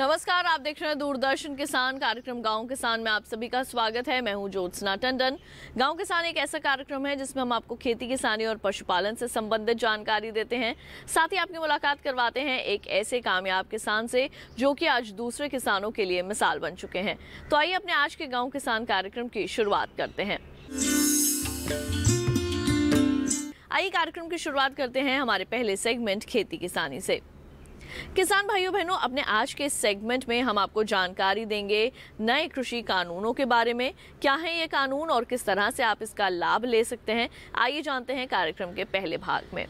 नमस्कार, आप देख रहे हैं दूरदर्शन किसान कार्यक्रम गांव किसान में आप सभी का स्वागत है। मैं हूं ज्योत्सना टंडन। गांव किसान एक ऐसा कार्यक्रम है जिसमें हम आपको खेती किसानी और पशुपालन से संबंधित जानकारी देते हैं, साथ ही आपकी मुलाकात करवाते हैं एक ऐसे कामयाब किसान से जो कि आज दूसरे किसानों के लिए मिसाल बन चुके हैं। तो आइए अपने आज के गाँव किसान कार्यक्रम की शुरुआत करते हैं। आइए कार्यक्रम की शुरुआत करते हैं हमारे पहले सेगमेंट खेती किसानी से। किसान भाइयों बहनों, अपने आज के सेगमेंट में हम आपको जानकारी देंगे नए कृषि कानूनों के बारे में। क्या है ये कानून और किस तरह से आप इसका लाभ ले सकते हैं, आइए जानते हैं कार्यक्रम के पहले भाग में।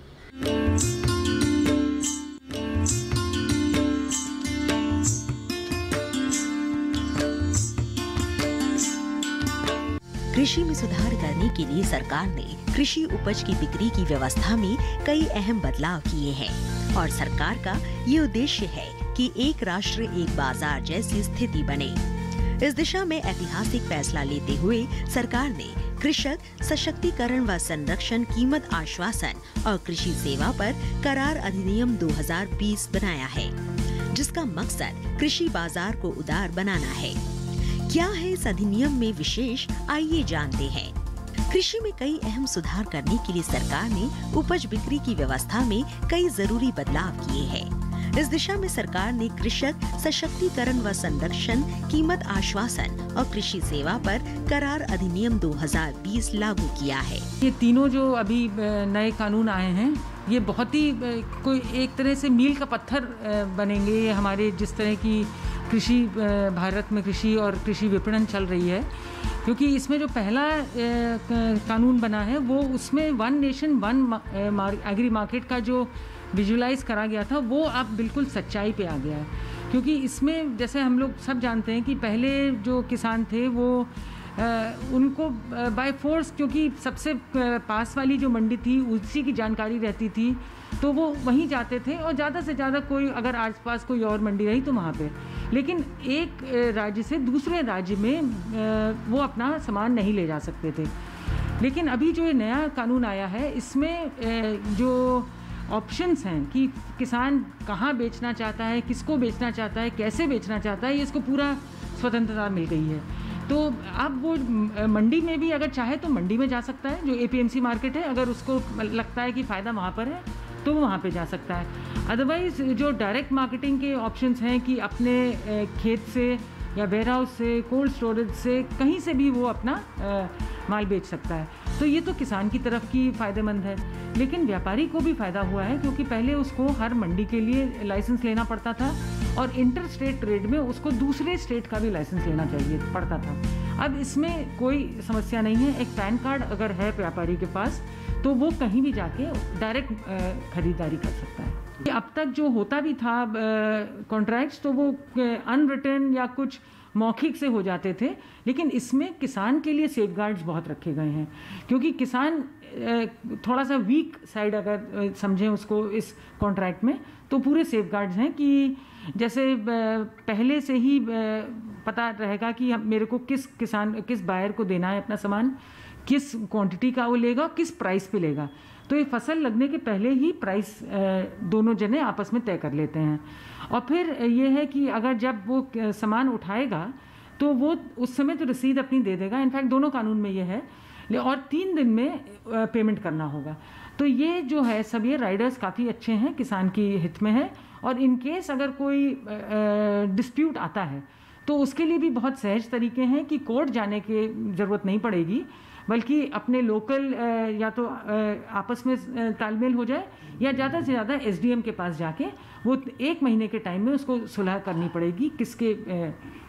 कृषि में सुधार करने के लिए सरकार ने कृषि उपज की बिक्री की व्यवस्था में कई अहम बदलाव किए हैं और सरकार का ये उद्देश्य है कि एक राष्ट्र एक बाजार जैसी स्थिति बने। इस दिशा में ऐतिहासिक फैसला लेते हुए सरकार ने कृषक सशक्तिकरण व संरक्षण कीमत आश्वासन और कृषि सेवा पर करार अधिनियम 2020 बनाया है, जिसका मकसद कृषि बाजार को उदार बनाना है। क्या है इस अधिनियम में विशेष, आइए जानते हैं। कृषि में कई अहम सुधार करने के लिए सरकार ने उपज बिक्री की व्यवस्था में कई जरूरी बदलाव किए हैं। इस दिशा में सरकार ने कृषक सशक्तिकरण व संरक्षण कीमत आश्वासन और कृषि सेवा पर करार अधिनियम 2020 लागू किया है। ये तीनों जो अभी नए कानून आए हैं, ये बहुत ही कोई एक तरह से मील का पत्थर बनेंगे। ये हमारे जिस तरह की कृषि भारत में कृषि और कृषि विपणन चल रही है, क्योंकि इसमें जो पहला कानून बना है वो उसमें one nation one agri market का जो विजुलाइज करा गया था वो अब बिल्कुल सच्चाई पे आ गया है। क्योंकि इसमें जैसे हम लोग सब जानते हैं कि पहले जो किसान थे वो उनको बाय फोर्स, क्योंकि सबसे पास वाली जो मंडी थी उसी की जानकारी रहती थी, तो वो वहीं जाते थे और ज़्यादा से ज़्यादा कोई अगर आसपास कोई और मंडी रही तो वहाँ पे, लेकिन एक राज्य से दूसरे राज्य में वो अपना सामान नहीं ले जा सकते थे। लेकिन अभी जो ये नया कानून आया है, इसमें जो ऑप्शंस हैं कि किसान कहाँ बेचना चाहता है, किसको बेचना चाहता है, कैसे बेचना चाहता है, ये इसको पूरा स्वतंत्रता मिल गई है। तो अब वो मंडी में भी अगर चाहे तो मंडी में जा सकता है, जो एपीएमसी मार्केट है, अगर उसको लगता है कि फ़ायदा वहाँ पर है तो वो वहाँ पे जा सकता है। अदरवाइज़ जो डायरेक्ट मार्केटिंग के ऑप्शंस हैं कि अपने खेत से या वेयर हाउस से, कोल्ड स्टोरेज से, कहीं से भी वो अपना माल बेच सकता है। तो ये तो किसान की तरफ की फ़ायदेमंद है, लेकिन व्यापारी को भी फ़ायदा हुआ है, क्योंकि पहले उसको हर मंडी के लिए लाइसेंस लेना पड़ता था और इंटर स्टेट ट्रेड में उसको दूसरे स्टेट का भी लाइसेंस लेना चाहिए पड़ता था। अब इसमें कोई समस्या नहीं है। एक पैन कार्ड अगर है व्यापारी के पास तो वो कहीं भी जाके डायरेक्ट खरीदारी कर सकता है। अब तक जो होता भी था कॉन्ट्रैक्ट्स, तो वो अनरिटन या कुछ मौखिक से हो जाते थे, लेकिन इसमें किसान के लिए सेफगार्ड्स बहुत रखे गए हैं। क्योंकि किसान थोड़ा सा वीक साइड अगर समझें उसको इस कॉन्ट्रैक्ट में, तो पूरे सेफगार्ड्स हैं कि जैसे पहले से ही पता रहेगा कि मेरे को किस बायर को देना है अपना सामान, किस क्वांटिटी का वो लेगा, किस प्राइस पे लेगा। तो ये फसल लगने के पहले ही प्राइस दोनों जने आपस में तय कर लेते हैं। और फिर ये है कि अगर जब वो सामान उठाएगा तो वो उस समय तो रसीद अपनी दे देगा। इनफैक्ट दोनों कानून में ये है, और 3 दिन में पेमेंट करना होगा। तो ये जो है सब ये राइडर्स काफ़ी अच्छे हैं, किसान की हित में है। और इन केस अगर कोई डिस्प्यूट आता है तो उसके लिए भी बहुत सहज तरीके हैं कि कोर्ट जाने की ज़रूरत नहीं पड़ेगी, बल्कि अपने लोकल या तो आपस में तालमेल हो जाए, या ज़्यादा से ज़्यादा एसडीएम के पास जाके वो 1 महीने के टाइम में उसको सुलह करनी पड़ेगी। किसके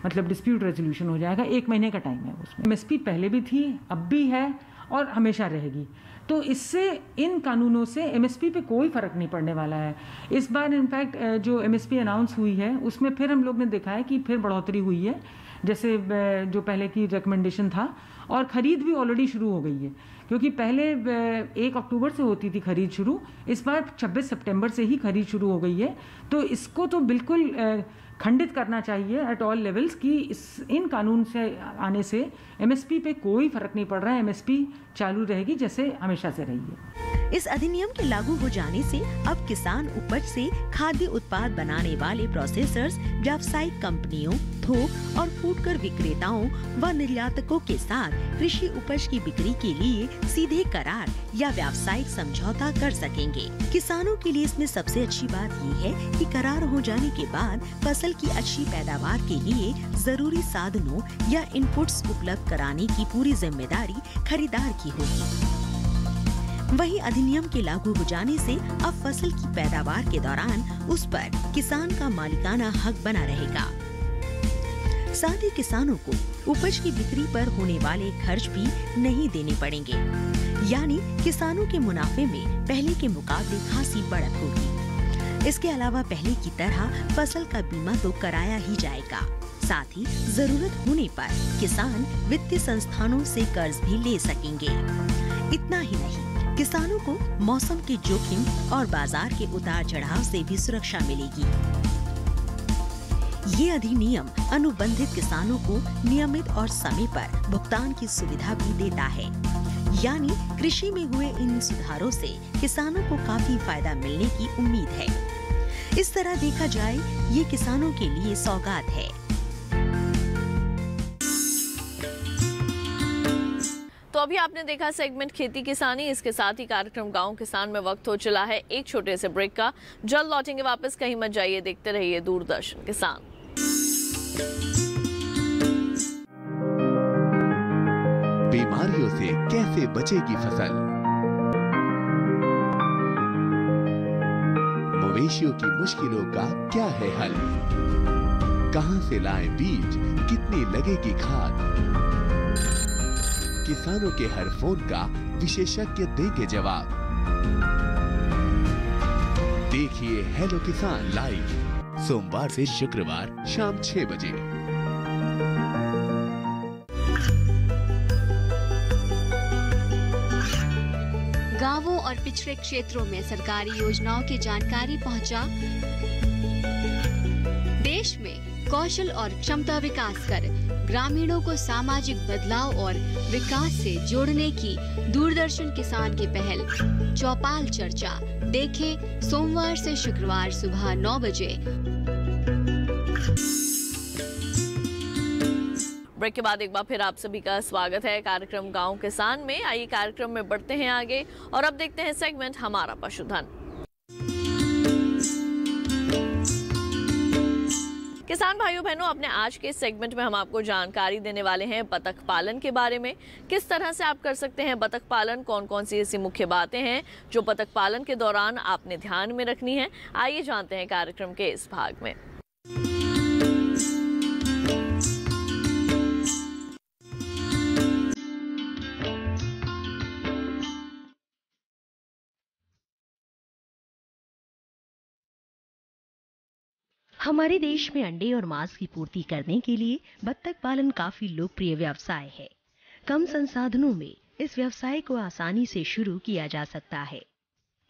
मतलब डिस्प्यूट रेजोल्यूशन हो जाएगा, 1 महीने का टाइम है उसमें। एमएसपी पहले भी थी, अब भी है और हमेशा रहेगी। तो इससे इन कानूनों से एमएसपी पे कोई फ़र्क नहीं पड़ने वाला है। इस बार इनफैक्ट जो एमएसपी अनाउंस हुई है उसमें फिर हम लोग ने देखा है कि फिर बढ़ोतरी हुई है, जैसे जो पहले की रिकमेंडेशन था। और ख़रीद भी ऑलरेडी शुरू हो गई है, क्योंकि पहले 1 अक्टूबर से होती थी खरीद शुरू, इस बार 26 सितंबर से ही खरीद शुरू हो गई है। तो इसको तो बिल्कुल खंडित करना चाहिए एट ऑल लेवल्स कि इन कानून से आने से एमएसपी पे कोई फ़र्क नहीं पड़ रहा है। एमएसपी चालू रहेगी जैसे हमेशा से रही है। इस अधिनियम के लागू हो जाने से अब किसान उपज से खाद्य उत्पाद बनाने वाले प्रोसेसर्स, व्यावसायिक कंपनियों, थोक और फुटकर विक्रेताओं व निर्यातकों के साथ कृषि उपज की बिक्री के लिए सीधे करार या व्यावसायिक समझौता कर सकेंगे। किसानों के लिए इसमें सबसे अच्छी बात ये है कि करार हो जाने के बाद फसल की अच्छी पैदावार के लिए जरूरी साधनों या इनपुट्स उपलब्ध कराने की पूरी जिम्मेदारी खरीदार की होगी। वहीं अधिनियम के लागू हो जाने से अब फसल की पैदावार के दौरान उस पर किसान का मालिकाना हक बना रहेगा। साथ ही किसानों को उपज की बिक्री पर होने वाले खर्च भी नहीं देने पड़ेंगे, यानी किसानों के मुनाफे में पहले के मुकाबले खासी बढ़त होगी। इसके अलावा पहले की तरह फसल का बीमा तो कराया ही जाएगा। साथ ही जरूरत होने पर किसान वित्तीय संस्थानों से कर्ज भी ले सकेंगे। इतना ही नहीं, किसानों को मौसम के जोखिम और बाजार के उतार चढ़ाव से भी सुरक्षा मिलेगी। ये अधिनियम अनुबंधित किसानों को नियमित और समय पर भुगतान की सुविधा भी देता है, यानी कृषि में हुए इन सुधारों से किसानों को काफी फायदा मिलने की उम्मीद है। इस तरह देखा जाए, ये किसानों के लिए सौगात है। तो अभी आपने देखा सेगमेंट खेती किसानी। इसके साथ ही कार्यक्रम गांव किसान में वक्त हो चला है एक छोटे से ब्रेक का। जल्द लौटेंगे वापस, कहीं मत जाइए, देखते रहिए दूरदर्शन किसान। बीमारियों से कैसे बचेगी फसल, मवेशियों की मुश्किलों का क्या है हल, कहां से लाएं बीज, कितनी लगेगी खाद, किसानों के हर फोन का विशेषज्ञ देंगे जवाब। देखिए हेलो किसान लाइव सोमवार से शुक्रवार शाम 6 बजे। गांवों और पिछड़े क्षेत्रों में सरकारी योजनाओं की जानकारी पहुंचा। देश में कौशल और क्षमता विकास कर ग्रामीणों को सामाजिक बदलाव और विकास से जोड़ने की दूरदर्शन किसान की पहल चौपाल चर्चा देखें सोमवार से शुक्रवार सुबह 9 बजे। ब्रेक के बाद एक बार फिर आप सभी का स्वागत है कार्यक्रम गांव किसान में। आइए कार्यक्रम में बढ़ते हैं आगे और अब देखते हैं सेगमेंट हमारा पशुधन। किसान भाइयों बहनों, अपने आज के सेगमेंट में हम आपको जानकारी देने वाले हैं बतख पालन के बारे में। किस तरह से आप कर सकते हैं बतख पालन, कौन कौन सी ऐसी मुख्य बातें हैं जो बतख पालन के दौरान आपने ध्यान में रखनी है, आइए जानते हैं कार्यक्रम के इस भाग में। हमारे देश में अंडे और मांस की पूर्ति करने के लिए बत्तख पालन काफी लोकप्रिय व्यवसाय है। कम संसाधनों में इस व्यवसाय को आसानी से शुरू किया जा सकता है।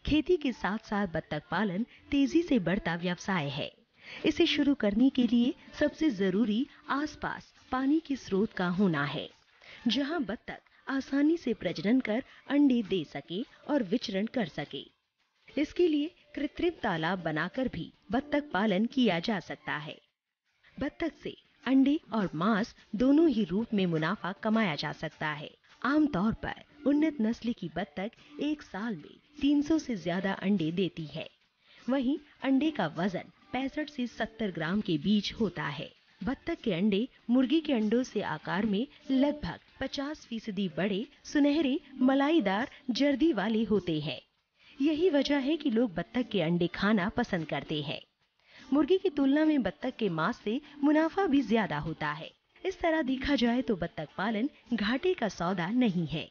खेती के साथ साथ बत्तख पालन तेजी से बढ़ता व्यवसाय है। इसे शुरू करने के लिए सबसे जरूरी आसपास पानी के स्रोत का होना है, जहां बत्तख आसानी से प्रजनन कर अंडे दे सके और विचरण कर सके। इसके लिए कृत्रिम तालाब बनाकर भी बत्तख पालन किया जा सकता है। बत्तख से अंडे और मांस दोनों ही रूप में मुनाफा कमाया जा सकता है। आमतौर पर उन्नत नस्ल की बत्तख एक साल में 300 से ज्यादा अंडे देती है। वहीं अंडे का वजन 65 से 70 ग्राम के बीच होता है। बत्तख के अंडे मुर्गी के अंडों से आकार में लगभग 50% बड़े, सुनहरे, मलाईदार जर्दी वाले होते हैं। यही वजह है कि लोग बत्तख के अंडे खाना पसंद करते हैं। मुर्गी की तुलना में बत्तख के मांस से मुनाफा भी ज्यादा होता है। इस तरह देखा जाए तो बत्तख पालन घाटे का सौदा नहीं है।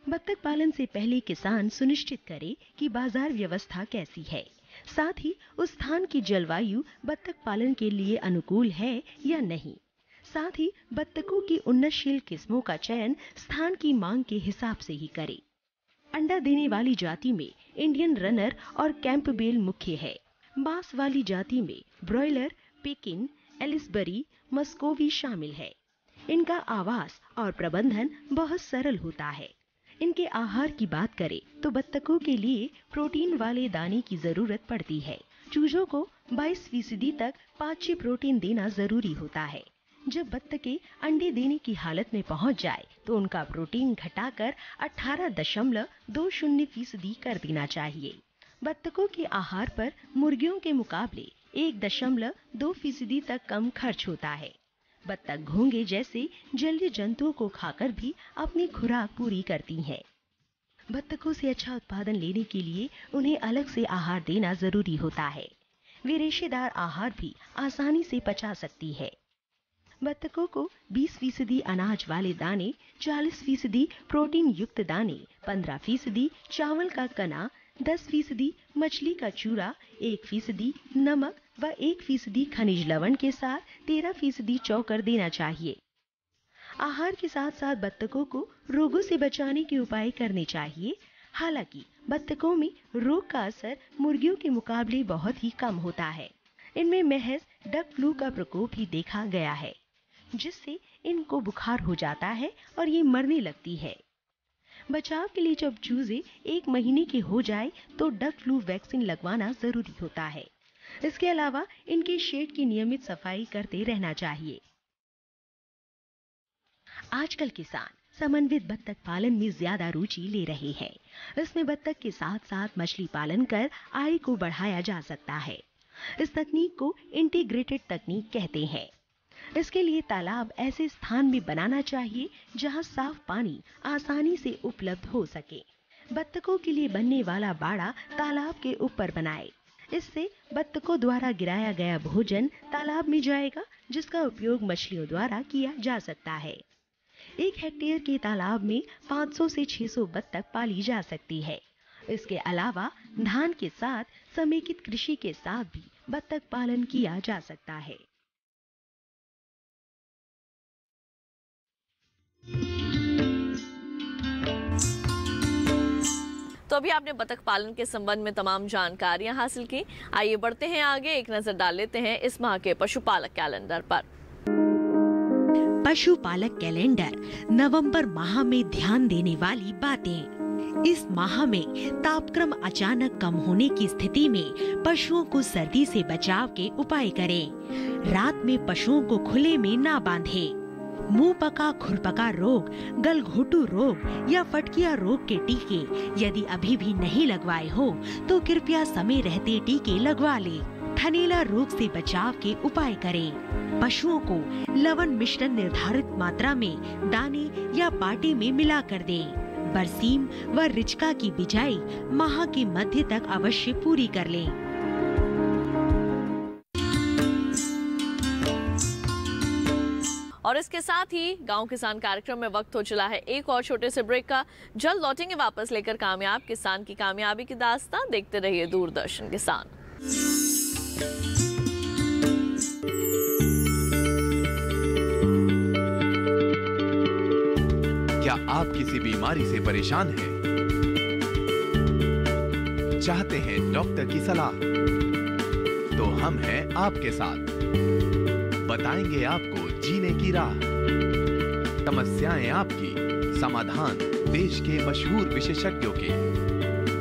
बत्तख पालन से पहले किसान सुनिश्चित करे कि बाजार व्यवस्था कैसी है, साथ ही उस स्थान की जलवायु बत्तख पालन के लिए अनुकूल है या नहीं। साथ ही बत्तखों की उन्नतशील किस्मों का चयन स्थान की मांग के हिसाब से ही करे। अंडा देने वाली जाति में इंडियन रनर और कैंपबेल मुख्य है। मांस वाली जाति में ब्रॉयलर, पेकिन, एलिसबरी, मस्कोवी शामिल है। इनका आवास और प्रबंधन बहुत सरल होता है। इनके आहार की बात करें तो बत्तखों के लिए प्रोटीन वाले दाने की जरूरत पड़ती है। चूजों को 22% तक पाच्य प्रोटीन देना जरूरी होता है। जब बत्तखें अंडे देने की हालत में पहुंच जाए तो उनका प्रोटीन घटाकर 18.20% कर देना चाहिए। बत्तखों के आहार पर मुर्गियों के मुकाबले 1.2% तक कम खर्च होता है। बत्तख घोंगे जैसे जलीय जंतुओं को खाकर भी अपनी खुराक पूरी करती हैं। बत्तखों से अच्छा उत्पादन लेने के लिए उन्हें अलग से आहार देना जरूरी होता है। वे रेशेदार आहार भी आसानी से पचा सकती है। बत्तखों को 20% अनाज वाले दाने, 40% प्रोटीन युक्त दाने, 15% चावल का कना, 10% मछली का चूरा, 1% नमक व 1% खनिज लवण के साथ 13% चोकर देना चाहिए। आहार के साथ साथ बत्तखों को रोगों से बचाने के उपाय करने चाहिए। हालांकि बत्तखों में रोग का असर मुर्गियों के मुकाबले बहुत ही कम होता है। इनमें महज डक फ्लू का प्रकोप ही देखा गया है, जिससे इनको बुखार हो जाता है और ये मरने लगती है। बचाव के लिए जब चूजे 1 महीने के हो जाए तो डक फ्लू वैक्सीन लगवाना जरूरी होता है। इसके अलावा इनके शेड की नियमित सफाई करते रहना चाहिए। आजकल किसान समन्वित बत्तख पालन में ज्यादा रुचि ले रहे हैं। इसमें बत्तख के साथ साथ मछली पालन कर आय को बढ़ाया जा सकता है। इस तकनीक को इंटीग्रेटेड तकनीक कहते हैं। इसके लिए तालाब ऐसे स्थान में बनाना चाहिए जहां साफ पानी आसानी से उपलब्ध हो सके। बत्तखों के लिए बनने वाला बाड़ा तालाब के ऊपर बनाए। इससे बत्तखों द्वारा गिराया गया भोजन तालाब में जाएगा, जिसका उपयोग मछलियों द्वारा किया जा सकता है। 1 हेक्टेयर के तालाब में 500 से 600 बत्तख पाली जा सकती है। इसके अलावा धान के साथ समेकित कृषि के साथ भी बत्तख पालन किया जा सकता है। तो अभी आपने बतख पालन के संबंध में तमाम जानकारियां हासिल की। आइए बढ़ते हैं आगे, एक नजर डाल लेते हैं इस माह के पशुपालक कैलेंडर पर। पशुपालक कैलेंडर नवंबर माह में ध्यान देने वाली बातें। इस माह में तापक्रम अचानक कम होने की स्थिति में पशुओं को सर्दी से बचाव के उपाय करें। रात में पशुओं को खुले में ना बांधें। मुंह पका खुरपका रोग, गलघोटू रोग या फटकिया रोग के टीके यदि अभी भी नहीं लगवाए हो तो कृपया समय रहते टीके लगवा लें। थनैला रोग से बचाव के उपाय करें। पशुओं को लवण मिश्रण निर्धारित मात्रा में दाने या पाटे में मिला कर दें। बरसीम व रिचका की बिजाई माह के मध्य तक अवश्य पूरी कर लें। और इसके साथ ही गांव किसान कार्यक्रम में वक्त हो चला है एक और छोटे से ब्रेक का। जल्द लौटेंगे वापस लेकर कामयाब किसान की कामयाबी की दास्तान। देखते रहिए दूरदर्शन किसान। क्या आप किसी बीमारी से परेशान हैं? चाहते हैं डॉक्टर की सलाह? तो हम हैं आपके साथ। बताएंगे आपको जीने की राह। समस्याएं आपकी, समाधान देश के मशहूर विशेषज्ञों के।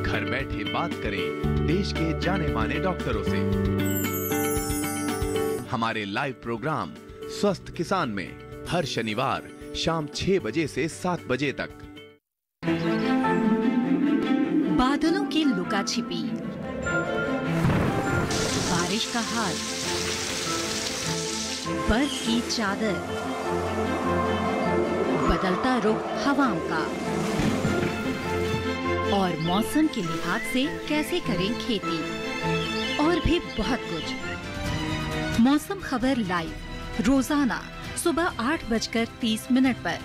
घर बैठे बात करें देश के जाने माने डॉक्टरों से। हमारे लाइव प्रोग्राम स्वस्थ किसान में हर शनिवार शाम 6 बजे से 7 बजे तक। बादलों की लुका छिपी, बारिश का हाल, बर्फ की चादर, बदलता रुख हवाओं का और मौसम के लिहाज से कैसे करें खेती, और भी बहुत कुछ। मौसम खबर लाइव रोजाना सुबह 8:30 पर,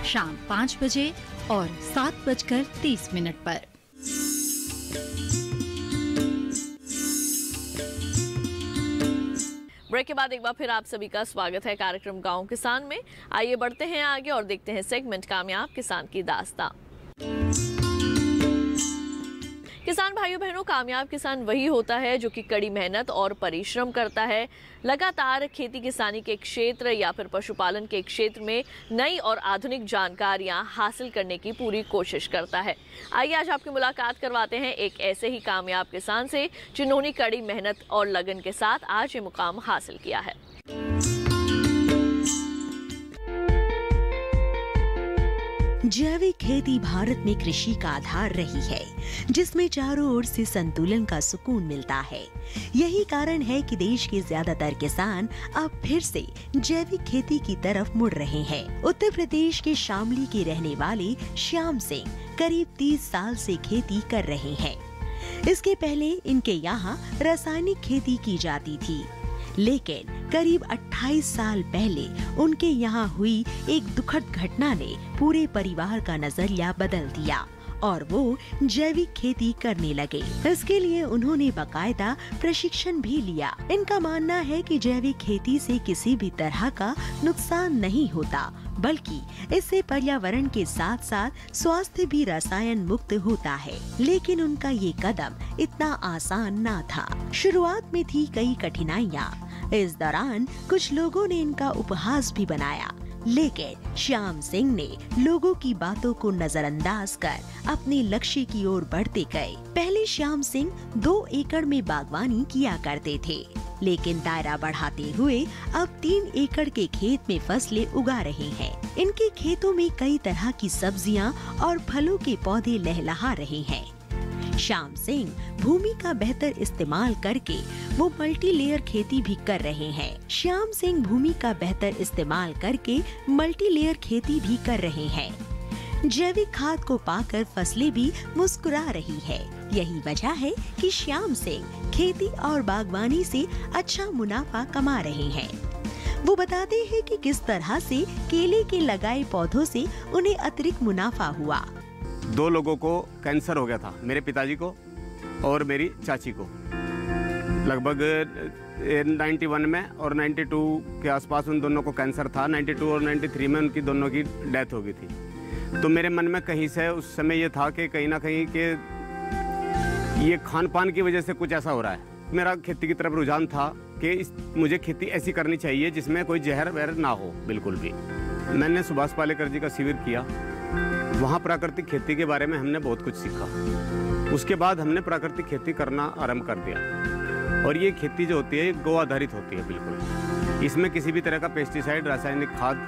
शाम 5 बजे और 7:30 पर। ब्रेक के बाद एक बार फिर आप सभी का स्वागत है कार्यक्रम गांव किसान में। आइए बढ़ते हैं आगे और देखते हैं सेगमेंट कामयाब किसान की दास्तां। किसान भाइयों बहनों, कामयाब किसान वही होता है जो कि कड़ी मेहनत और परिश्रम करता है, लगातार खेती किसानी के क्षेत्र या फिर पशुपालन के क्षेत्र में नई और आधुनिक जानकारियां हासिल करने की पूरी कोशिश करता है। आइए आज आपकी मुलाकात करवाते हैं एक ऐसे ही कामयाब किसान से जिन्होंने कड़ी मेहनत और लगन के साथ आज ये मुकाम हासिल किया है। जैविक खेती भारत में कृषि का आधार रही है, जिसमें चारों ओर से संतुलन का सुकून मिलता है। यही कारण है कि देश के ज्यादातर किसान अब फिर से जैविक खेती की तरफ मुड़ रहे हैं। उत्तर प्रदेश के शामली के रहने वाले श्याम सिंह करीब 30 साल से खेती कर रहे हैं। इसके पहले इनके यहाँ रासायनिक खेती की जाती थी, लेकिन करीब 28 साल पहले उनके यहाँ हुई एक दुखद घटना ने पूरे परिवार का नजरिया बदल दिया और वो जैविक खेती करने लगे। इसके लिए उन्होंने बाकायदा प्रशिक्षण भी लिया। इनका मानना है कि जैविक खेती से किसी भी तरह का नुकसान नहीं होता, बल्कि इससे पर्यावरण के साथ साथ स्वास्थ्य भी रसायन मुक्त होता है। लेकिन उनका ये कदम इतना आसान ना था। शुरुआत में थी कई कठिनाइयाँ। इस दौरान कुछ लोगों ने इनका उपहास भी बनाया, लेकिन श्याम सिंह ने लोगों की बातों को नजरअंदाज कर अपने लक्ष्य की ओर बढ़ते गए। पहले श्याम सिंह 2 एकड़ में बागवानी किया करते थे, लेकिन दायरा बढ़ाते हुए अब 3 एकड़ के खेत में फसलें उगा रहे हैं। इनके खेतों में कई तरह की सब्जियां और फलों के पौधे लहलहा रहे हैं। श्याम सिंह भूमि का बेहतर इस्तेमाल करके वो मल्टी लेयर खेती भी कर रहे हैं। श्याम सिंह भूमि का बेहतर इस्तेमाल करके मल्टी लेयर खेती भी कर रहे हैं। जैविक खाद को पाकर फसलें भी मुस्कुरा रही है। यही वजह है कि श्याम सिंह खेती और बागवानी से अच्छा मुनाफा कमा रहे हैं। वो बताते हैं कि किस तरह से केले के लगाए पौधों से उन्हें अतिरिक्त मुनाफा हुआ। 2 लोगों को कैंसर हो गया था, मेरे पिताजी को और मेरी चाची को। लगभग 91 में और 92 के आसपास उन दोनों को कैंसर था। 92 और 93 में उनकी दोनों की डेथ हो गई थी। तो मेरे मन में कहीं से उस समय ये था कि कहीं ना कहीं के ये खान पान की वजह से कुछ ऐसा हो रहा है। मेरा खेती की तरफ रुझान था कि मुझे खेती ऐसी करनी चाहिए जिसमें कोई जहर वहर ना हो बिल्कुल भी। मैंने सुभाष पालेकर जी का शिविर किया। वहाँ प्राकृतिक खेती के बारे में हमने बहुत कुछ सीखा। उसके बाद हमने प्राकृतिक खेती करना आरंभ कर दिया। और ये खेती जो होती है गौ आधारित होती है बिल्कुल। इसमें किसी भी तरह का पेस्टिसाइड, रासायनिक खाद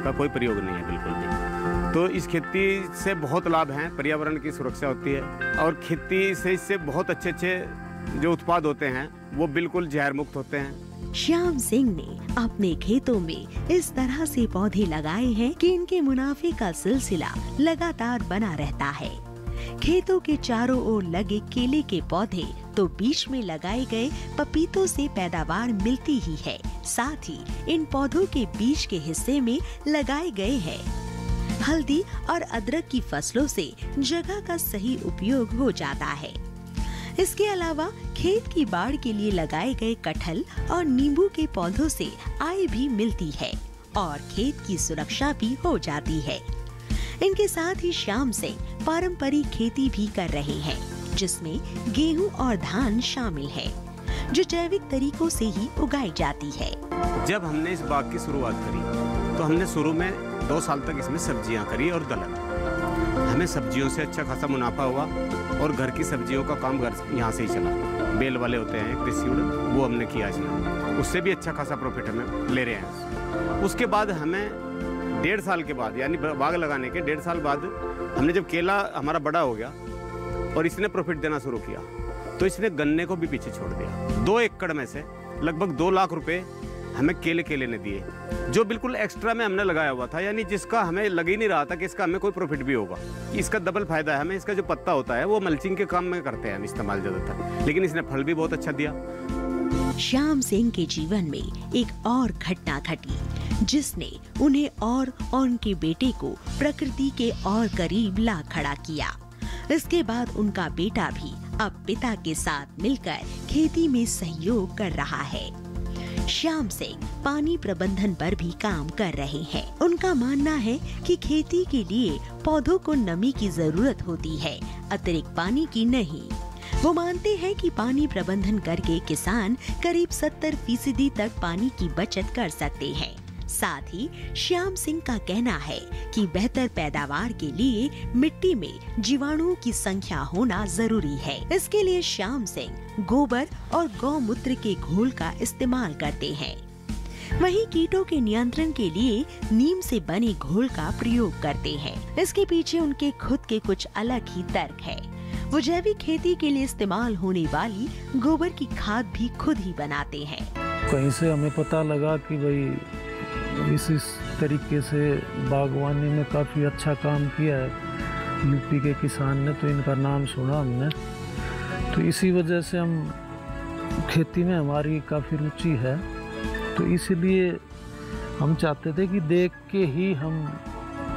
का कोई प्रयोग नहीं है बिल्कुल भी। तो इस खेती से बहुत लाभ हैं। पर्यावरण की सुरक्षा होती है और खेती से इससे बहुत अच्छे अच्छे जो उत्पाद होते हैं वो बिल्कुल जहर मुक्त होते हैं। श्याम सिंह ने अपने खेतों में इस तरह से पौधे लगाए हैं कि इनके मुनाफे का सिलसिला लगातार बना रहता है। खेतों के चारों ओर लगे केले के पौधे तो बीच में लगाए गए पपीतों से पैदावार मिलती ही है। साथ ही इन पौधों के बीच के हिस्से में लगाए गए हैं हल्दी और अदरक की फसलों से जगह का सही उपयोग हो जाता है। इसके अलावा खेत की बाड़ के लिए लगाए गए कटहल और नींबू के पौधों से आय भी मिलती है और खेत की सुरक्षा भी हो जाती है। इनके साथ ही श्याम सिंह पारंपरिक खेती भी कर रहे हैं, जिसमें गेहूं और धान शामिल है, जो जैविक तरीकों से ही उगाई जाती है। जब हमने इस बाग की शुरुआत करी तो हमने शुरू में 2 साल तक इसमें सब्जियां करी और दलहन। हमें सब्जियों से अच्छा खासा मुनाफा हुआ और घर की सब्जियों का काम घर यहाँ से ही चला। बेल वाले होते हैं कृषि, वो हमने किया इसमें। उससे भी अच्छा खासा प्रॉफिट हमें ले रहे हैं। उसके बाद हमें 1.5 साल के बाद, यानी बाग लगाने के 1.5 साल बाद, हमने जब केला हमारा बड़ा हो गया और इसने प्रॉफिट देना शुरू किया तो इसने गन्ने को भी पीछे छोड़ दिया। 2 एकड़ में से लगभग 2 लाख रुपए हमें केले ने दिए, जो बिल्कुल एक्स्ट्रा में हमने लगाया हुआ था, यानी जिसका हमें लग ही नहीं रहा था कि इसका हमें कोई प्रॉफिट भी होगा। इसका डबल फायदा है हमें। इसका जो पत्ता होता है वो मल्चिंग के काम में करते हैं हम इस्तेमाल ज़्यादातर, लेकिन इसने फल भी बहुत अच्छा दिया। श्याम सिंह के जीवन में एक और घटना घटी, जिसने उन्हें और उनके बेटे को प्रकृति के और करीब ला खड़ा किया। इसके बाद उनका बेटा भी अब पिता के साथ मिलकर खेती में सहयोग कर रहा है। श्याम सिंह पानी प्रबंधन पर भी काम कर रहे हैं। उनका मानना है कि खेती के लिए पौधों को नमी की जरूरत होती है, अतिरिक्त पानी की नहीं। वो मानते हैं कि पानी प्रबंधन करके किसान करीब 70% तक पानी की बचत कर सकते हैं। साथ ही श्याम सिंह का कहना है कि बेहतर पैदावार के लिए मिट्टी में जीवाणुओं की संख्या होना जरूरी है। इसके लिए श्याम सिंह गोबर और गौमूत्र के घोल का इस्तेमाल करते हैं। वहीं कीटों के नियंत्रण के लिए नीम से बने घोल का प्रयोग करते हैं। इसके पीछे उनके खुद के कुछ अलग ही तर्क है। वो जैविक खेती के लिए इस्तेमाल होने वाली गोबर की खाद भी खुद ही बनाते हैं। कहीं से हमें पता लगा कि भाई इस तरीके से बागवानी में काफ़ी अच्छा काम किया है यूपी के किसान ने, तो इनका नाम सुना हमने, तो इसी वजह से हम खेती में हमारी काफ़ी रुचि है। तो इसीलिए हम चाहते थे कि देख के ही हम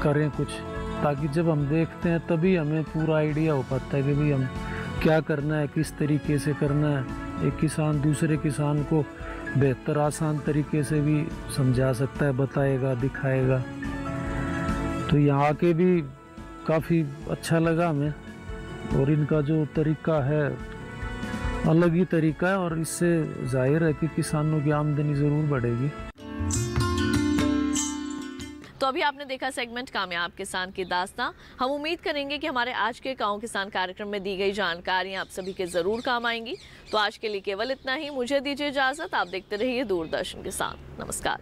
करें कुछ, ताकि जब हम देखते हैं तभी हमें पूरा आइडिया हो पाता है कि भाई हम क्या करना है, किस तरीके से करना है। एक किसान दूसरे किसान को बेहतर आसान तरीके से भी समझा सकता है, बताएगा, दिखाएगा। तो यहाँ के भी काफ़ी अच्छा लगा हमें, और इनका जो तरीका है अलग ही तरीका है, और इससे जाहिर है कि किसानों की आमदनी ज़रूर बढ़ेगी। तो अभी आपने देखा सेगमेंट कामयाब किसान की दास्तां। हम उम्मीद करेंगे कि हमारे आज के गांव किसान कार्यक्रम में दी गई जानकारियां आप सभी के जरूर काम आएंगी। तो आज के लिए केवल इतना ही, मुझे दीजिए इजाजत। आप देखते रहिए दूरदर्शन किसान। नमस्कार।